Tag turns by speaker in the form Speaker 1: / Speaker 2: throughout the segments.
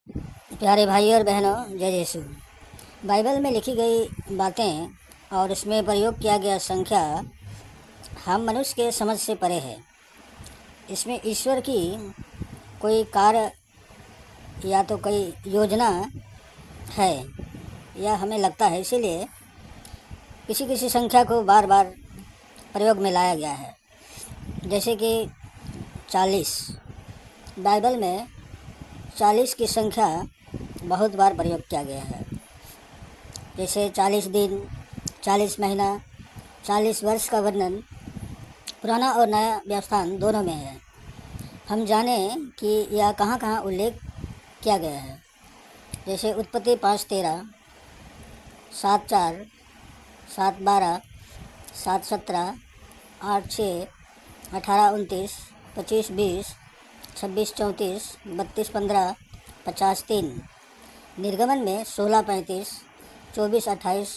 Speaker 1: प्यारे भाई और बहनों, जय यीशु। बाइबल में लिखी गई बातें और उसमें प्रयोग किया गया संख्या हम मनुष्य के समझ से परे है। इसमें ईश्वर की कोई कार्य या तो कोई योजना है या हमें लगता है, इसीलिए किसी किसी संख्या को बार बार प्रयोग में लाया गया है। जैसे कि 40, बाइबल में 40 की संख्या बहुत बार प्रयोग किया गया है। जैसे 40 दिन, 40 महीना, 40 वर्ष का वर्णन पुराना और नया व्याख्यान दोनों में है। हम जाने कि यह कहाँ कहाँ उल्लेख किया गया है। जैसे उत्पत्ति 5:13, 7:4, 7:12, 7:17, 8:6, 18:29, 25:20, 26:34, 32:15, 50:3। निर्गमन में 16:35, 24:28,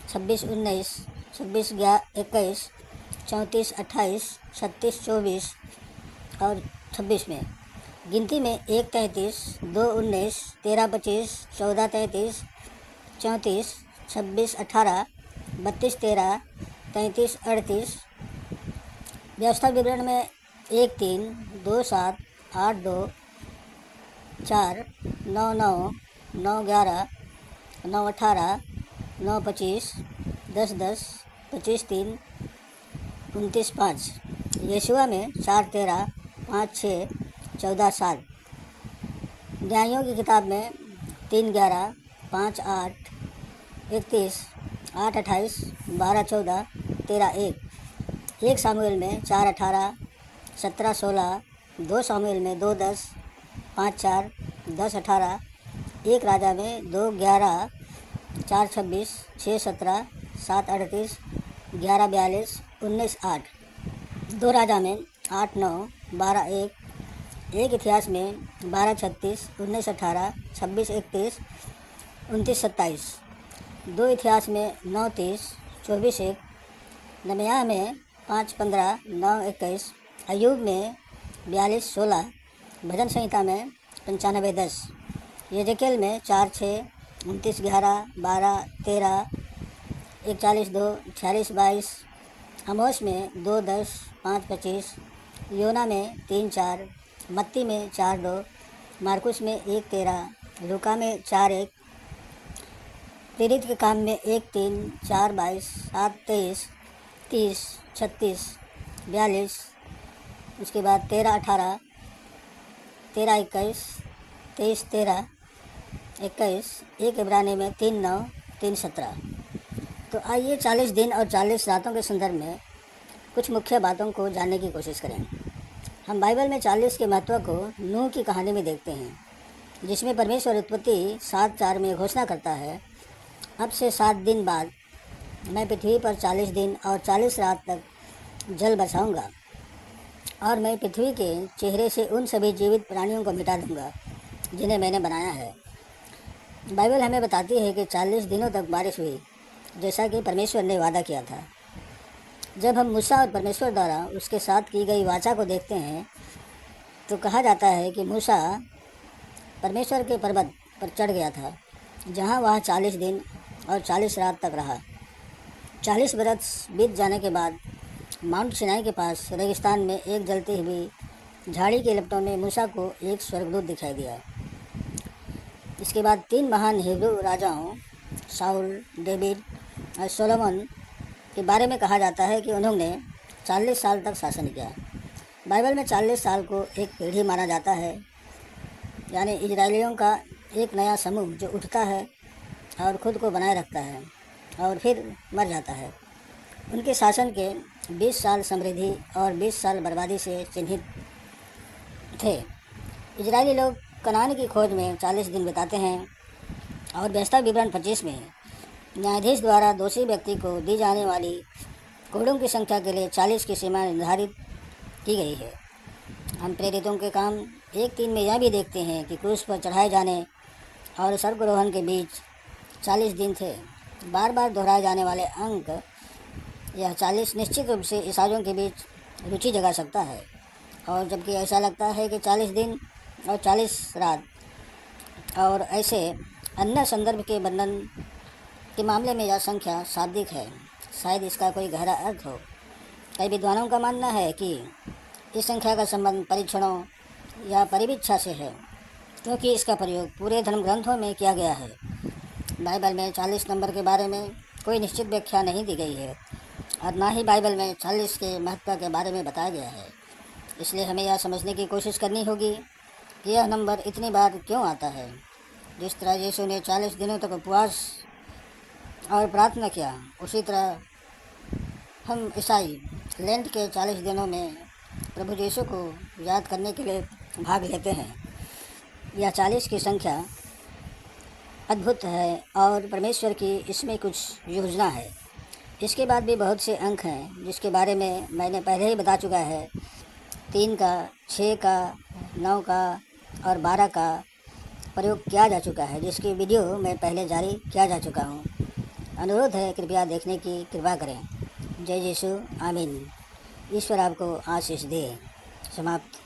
Speaker 1: 26:19, 26:21, 34:28, 36:24 और 26 में। गिनती में 1:33, 2:19, 13:25, 14:33, 34, 26:18, 32:13, 33:38। व्यवस्था विवरण में 1:3, 2:7, 8:2, 4, 9:9, 9:11, 9:18, 9:25, 10:10, 25:3, 29:5। यशुआ में 4:13, 5:6, 14:7। न्यायों की किताब में 3:11, 5:8, 31, 8:28, 12:14, 13:1। 1 सामुएल में 4:18, 17:16, 2 सामुएल में 2:10, 5:4, 10:18। 1 राजा में 2:11, 4:26, 6:17, 7:38, 11:42, 19:8। 2 राजा में 8:9, 12:1। 1 इतिहास में 12:36, 19:18, 26:31, 29:27। 2 इतिहास में 9:30, 24:1। नमयाह में 5:15, 9:21। अय्यूब में 42:16। भजन संहिता में 95:10। यजेकिएल में 4:6, 29:11, 12:13, 41:2, 46:22। आमोस में 2:10, 5:25। योना में 3:4। मत्ती में 4:2। मार्कुस में 1:13। लूका में 4:1। प्रेरित के काम में 1:3, 4:22, 7:23, 30, 36, 42। उसके बाद 13:18, 13:21, 23:13, 21। 1 इब्रानी में 3:9, 3:17। तो आइए 40 दिन और 40 रातों के संदर्भ में कुछ मुख्य बातों को जानने की कोशिश करें। हम बाइबल में 40 के महत्व को नूह की कहानी में देखते हैं, जिसमें परमेश्वर उत्पत्ति 7:4 में घोषणा करता है, अब से 7 दिन बाद मैं पृथ्वी पर 40 दिन और 40 रात तक जल बरसाऊँगा और मैं पृथ्वी के चेहरे से उन सभी जीवित प्राणियों को मिटा दूँगा जिन्हें मैंने बनाया है। बाइबल हमें बताती है कि 40 दिनों तक बारिश हुई, जैसा कि परमेश्वर ने वादा किया था। जब हम मूसा और परमेश्वर द्वारा उसके साथ की गई वाचा को देखते हैं तो कहा जाता है कि मूसा परमेश्वर के पर्वत पर चढ़ गया था, जहाँ वह 40 दिन और 40 रात तक रहा। 40 बरस बीत जाने के बाद माउंट सिनाई के पास रेगिस्तान में एक जलती हुई झाड़ी के लपटों में मूसा को एक स्वर्गदूत दिखाई दिया। इसके बाद 3 महान हिब्रू राजाओं शाऊल, डेविड और सोलोमन के बारे में कहा जाता है कि उन्होंने 40 साल तक शासन किया। बाइबल में 40 साल को एक पीढ़ी माना जाता है, यानी इजरायलियों का एक नया समूह जो उठता है और ख़ुद को बनाए रखता है और फिर मर जाता है। उनके शासन के 20 साल समृद्धि और 20 साल बर्बादी से चिन्हित थे। इजरायली लोग कनान की खोज में 40 दिन बिताते हैं और व्यवस्था विवरण 25 में न्यायाधीश द्वारा दोषी व्यक्ति को दी जाने वाली कोड़ों की संख्या के लिए 40 की सीमा निर्धारित की गई है। हम प्रेरितों के काम 1:3 में यह भी देखते हैं कि क्रूस पर चढ़ाए जाने और स्वर्गारोहण के बीच 40 दिन थे। बार बार दोहराए जाने वाले अंक यह 40 निश्चित रूप से ईसाइयों के बीच रुचि जगा सकता है, और जबकि ऐसा लगता है कि 40 दिन और 40 रात और ऐसे अन्य संदर्भ के वर्णन के मामले में यह संख्या शाब्दिक है। शायद इसका कोई गहरा अर्थ हो। कई विद्वानों का मानना है कि इस संख्या का संबंध परीक्षणों या परिवीक्षा से है, क्योंकि इसका प्रयोग पूरे धर्म ग्रंथों में किया गया है। बाइबल में 40 नंबर के बारे में कोई निश्चित व्याख्या नहीं दी गई है और ना ही बाइबल में 40 के महत्व के बारे में बताया गया है। इसलिए हमें यह समझने की कोशिश करनी होगी कि यह नंबर इतनी बार क्यों आता है। जिस तरह यीशु ने 40 दिनों तक उपवास और प्रार्थना किया, उसी तरह हम ईसाई लेंट के 40 दिनों में प्रभु यीशु को याद करने के लिए भाग लेते हैं। यह 40 की संख्या अद्भुत है और परमेश्वर की इसमें कुछ योजना है। इसके बाद भी बहुत से अंक हैं जिसके बारे में मैंने पहले ही बता चुका है। 3 का, 6 का, 9 का और 12 का प्रयोग किया जा चुका है, जिसकी वीडियो मैं पहले जारी किया जा चुका हूँ। अनुरोध है, कृपया देखने की कृपा करें। जय यीशु, आमीन। ईश्वर आपको आशीष दे। समाप्त।